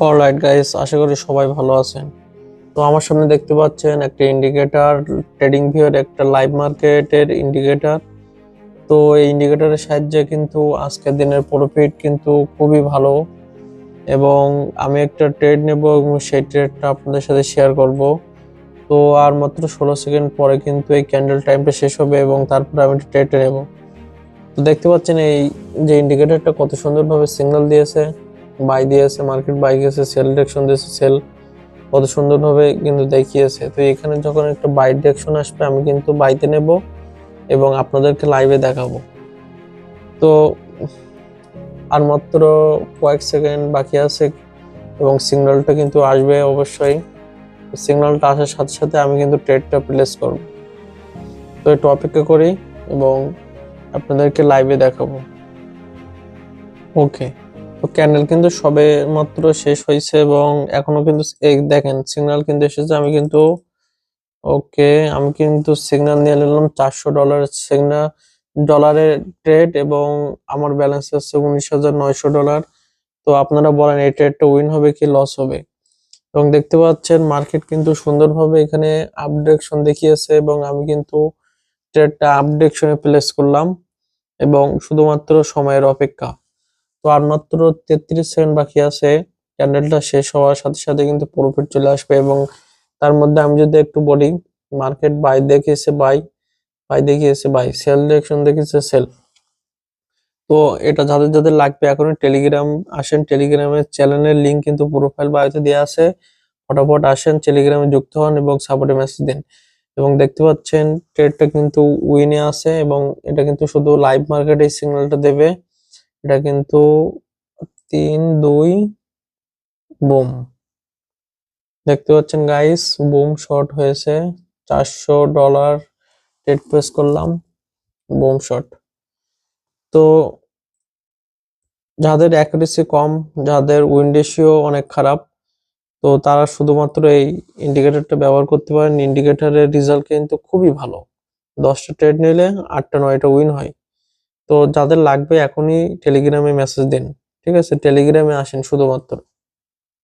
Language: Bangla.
অলরাইট গাইস, আশা করি সবাই ভালো আছেন। তো আমার সামনে দেখতে পাচ্ছেন একটা ইন্ডিকেটর, ট্রেডিং ভিউর একটা লাইভ মার্কেটের ইন্ডিকেটর। তো এই ইন্ডিকেটরের সাহায্যে কিন্তু আজকের দিনের প্রফিট কিন্তু খুবই ভালো, এবং আমি একটা ট্রেড নেব এবং সেই ট্রেডটা আপনাদের সাথে শেয়ার করব। তো আর মাত্র 16 সেকেন্ড পরে কিন্তু এই ক্যান্ডেল টাইমটা শেষ হবে এবং তারপরে আমি ট্রেডটা নেব। তো দেখতে পাচ্ছেন এই যে ইন্ডিকেটরটা কত সুন্দরভাবে সিগন্যাল দিয়েছে, বাই দিয়েছে, মার্কেট বাই গেছে, সেল ডিরেকশন দিয়েছে, সেল কত সুন্দরভাবে কিন্তু দেখিয়েছে। তো এখানে যখন একটা বাই ডিরেকশন আসবে আমি কিন্তু বাইতে নেব এবং আপনাদেরকে লাইভে দেখাবো। তো আর মাত্র কয়েক সেকেন্ড বাকি আছে এবং সিগন্যালটা কিন্তু আসবে অবশ্যই। সিগন্যালটা আসার সাথে সাথে আমি কিন্তু ট্রেডটা প্লেস করব। তো একটু অপেক্ষা করি এবং আপনাদেরকে লাইভে দেখাবো। ওকে, তো ক্যান্ডেল কিন্তু সবে মাত্র শেষ হয়েছে এবং এখনো কিন্তু এই দেখেন সিগন্যাল কিন্তু এসেছে। আমি কিন্তু সিগন্যাল নিয়ে নিলাম $400 সিগন্যাল, ডলারের ট্রেড, এবং আমার ব্যালেন্স আছে $19,900। তো আপনারা বলেন এই ট্রেডটা উইন হবে কি লস হবে? এবং দেখতে পাচ্ছেন মার্কেট কিন্তু সুন্দরভাবে এখানে আপডেশন দেখিয়েছে এবং আমি কিন্তু ট্রেডটা আপডেশনে প্লেস করলাম এবং শুধুমাত্র সময়ের অপেক্ষা। তো আর মাত্র 33 সেকেন্ড বাকি আছে। ক্যান্ডেলটা শেষ হওয়ার সাথে সাথে কিন্তু প্রফিট চলে আসবে এবং তার মধ্যে আমি যদি একটু বলি, মার্কেট বাই দেখিয়েছে, বাই দেখিয়েছে, বাই, সেল ডিরেকশন দেখিয়েছে, সেল। তো এটা যাদের যাদের লাগবে এখনই টেলিগ্রাম আসেন, টেলিগ্রামের চ্যানেলের লিংক কিন্তু প্রোফাইল বায়োতে দেওয়া আছে। ফটাফট আসেন, টেলিগ্রামে যুক্ত হন এবং সাপোর্টে মেসেজ দিন। এবং দেখতে পাচ্ছেন ট্রেডটা কিন্তু উইনে আছে এবং এটা কিন্তু শুধু লাইভ মার্কেটে সিগন্যালটা দেবে। এটা কিন্তু 3-2 বুম, দেখতে পাচ্ছেন গাইস, বুম শট হয়েছে। $400 ট্রেড প্লেস করলাম, বুম শট। তো যাদের অ্যাকুরেসি কম, যাদের উইন রেশিও অনেক খারাপ, তো তারা শুধুমাত্র এই ইন্ডিকেটরটা ব্যবহার করতে পারেন। ইন্ডিকেটরের রেজাল্ট কিন্তু খুবই ভালো। 10টা ট্রেড নিলে 8টা-9টা উইন হয়। তো যাদের লাগবে এখনই টেলিগ্রামে মেসেজ দিন, ঠিক আছে? টেলিগ্রামে আসেন শুধুমাত্র।